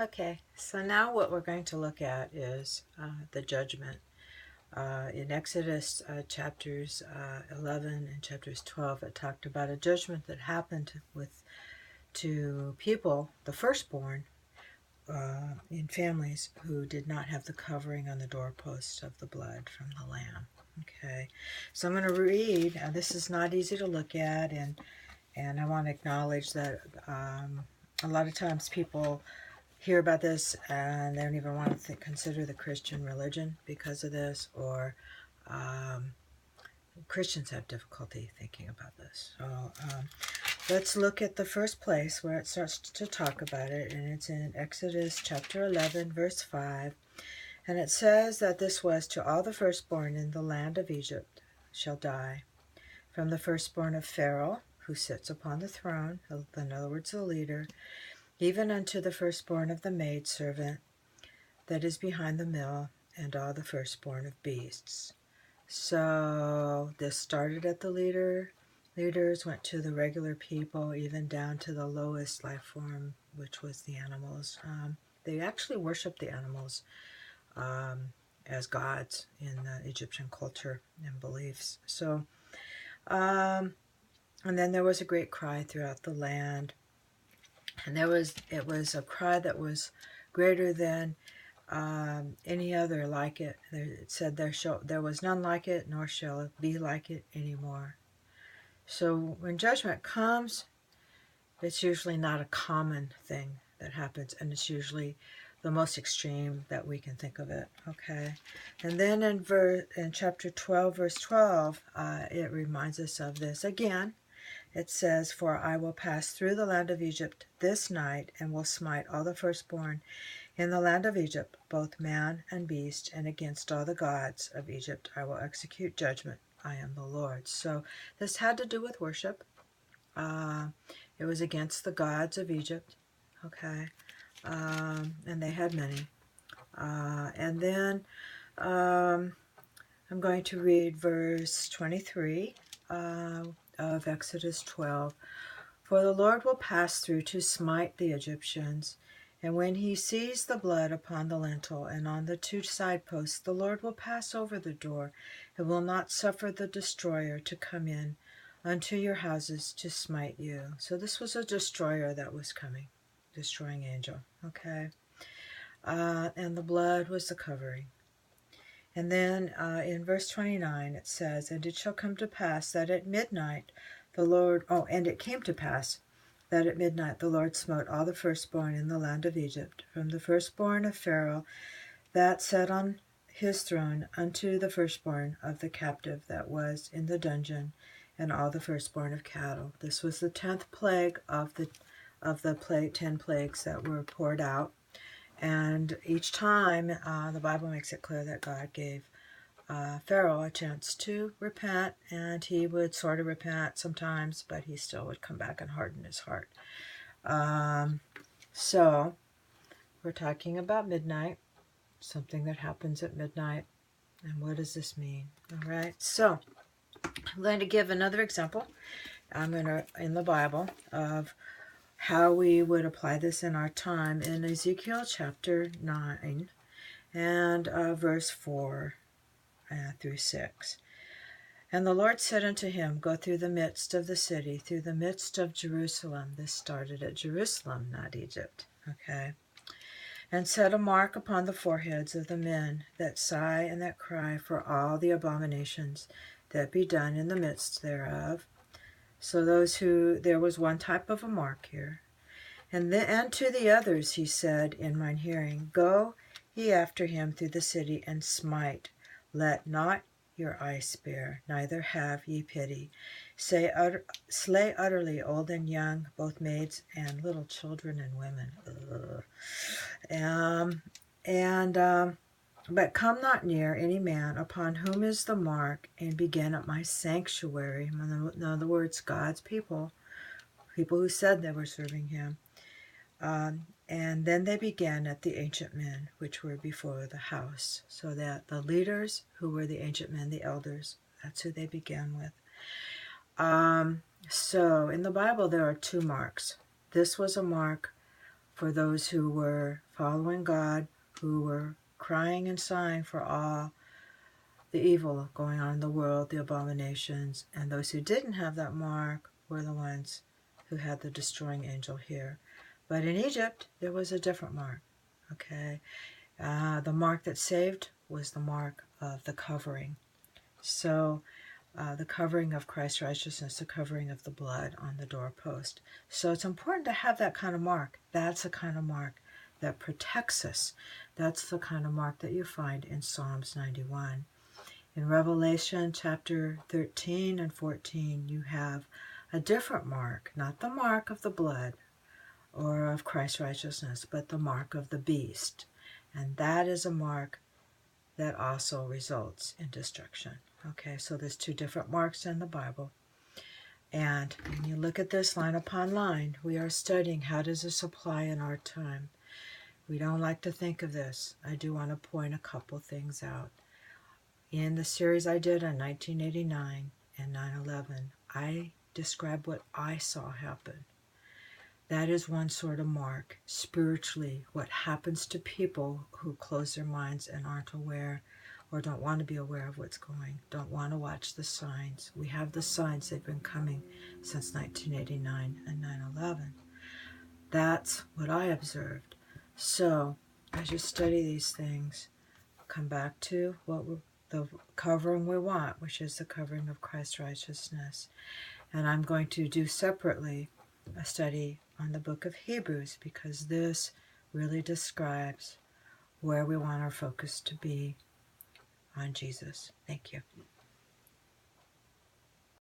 Okay, so now what we're going to look at is the judgment. In Exodus chapters 11 and chapters 12, it talked about a judgment that happened to people, the firstborn, in families who did not have the covering on the doorpost of the blood from the lamb. Okay, so I'm going to read. This is not easy to look at, and I want to acknowledge that a lot of times people hear about this and they don't even want to consider the Christian religion because of this, or um, Christians have difficulty thinking about this. So let's look at the first place where it starts to talk about it, and it's in Exodus chapter 11, verse 5. And it says that this was to all the firstborn in the land of Egypt shall die, from the firstborn of Pharaoh, who sits upon the throne, in other words, the leader, even unto the firstborn of the maidservant that is behind the mill, and all the firstborn of beasts. So this started at the leaders, went to the regular people, even down to the lowest life form, which was the animals. They actually worshiped the animals um, as gods in the Egyptian culture and beliefs. So, and then there was a great cry throughout the land, and it was a cry that was greater than any other like it. It said there was none like it, nor shall it be like it anymore. So when judgment comes, it's usually not a common thing that happens, and it's usually the most extreme that we can think of it. Okay, and then in chapter 12, verse 12, it reminds us of this again. It says, "For I will pass through the land of Egypt this night, and will smite all the firstborn in the land of Egypt, both man and beast, and against all the gods of Egypt I will execute judgment. I am the Lord." So this had to do with worship. Uh, it was against the gods of Egypt. Okay, and they had many. And then I'm going to read verse 23 of Exodus 12. "For the Lord will pass through to smite the Egyptians. And when he sees the blood upon the lintel and on the two side posts, the Lord will pass over the door, and will not suffer the destroyer to come in unto your houses to smite you." So this was a destroyer that was coming, destroying angel. Okay. And the blood was the covering. And then in verse 29 it says, "And it shall come to pass that at midnight the Lord," and it came to pass that at midnight the Lord smote all the firstborn in the land of Egypt, from the firstborn of Pharaoh that sat on his throne, unto the firstborn of the captive that was in the dungeon, and all the firstborn of cattle. This was the 10th plague of the 10 plagues that were poured out. And each time, the Bible makes it clear that God gave Pharaoh a chance to repent, and he would sort of repent sometimes, but he still would come back and harden his heart. So we're talking about midnight, something that happens at midnight. And what does this mean? All right, so I'm going to give another example. In the Bible, of how we would apply this in our time in Ezekiel chapter 9 and verse 4 through 6. "And the Lord said unto him, Go through the midst of the city, through the midst of Jerusalem." This started at Jerusalem, not Egypt. Okay. "And set a mark upon the foreheads of the men that sigh and that cry for all the abominations that be done in the midst thereof." So there was one type of a mark here. And to the others he said in mine hearing, Go ye after him through the city, and smite. Let not your eye spare, neither have ye pity. Slay utterly old and young, both maids and little children and women. But come not near any man upon whom is the mark, and begin at my sanctuary. In other words, God's people who said they were serving him. And then they began at the ancient men which were before the house. So that the leaders, who were the ancient men, the elders, that's who they began with. So in the Bible there are two marks. This was a mark for those who were following God, who were crying and sighing for all the evil going on in the world, the abominations, and those who didn't have that mark were the ones who had the destroying angel here. But in Egypt, there was a different mark, okay? The mark that saved was the mark of the covering. So the covering of Christ's righteousness, the covering of the blood on the doorpost. So it's important to have that kind of mark. That's the kind of mark that protects us. That's the kind of mark that you find in Psalms 91. In Revelation chapter 13 and 14, you have a different mark, not the mark of the blood or of Christ's righteousness, but the mark of the beast. And that is a mark that also results in destruction. Okay, so there's two different marks in the Bible. And when you look at this line upon line, we are studying how does this apply in our time. We don't like to think of this. I do want to point a couple things out. In the series I did on 1989 and 9/11, I described what I saw happen. That is one sort of mark. Spiritually, what happens to people who close their minds and aren't aware or don't want to be aware of what's going, don't want to watch the signs. We have the signs, they've been coming since 1989 and 9/11. That's what I observed. So, as you study these things, come back to the covering we want, which is the covering of Christ's righteousness. And I'm going to do separately a study on the book of Hebrews, because this really describes where we want our focus to be on Jesus. Thank you.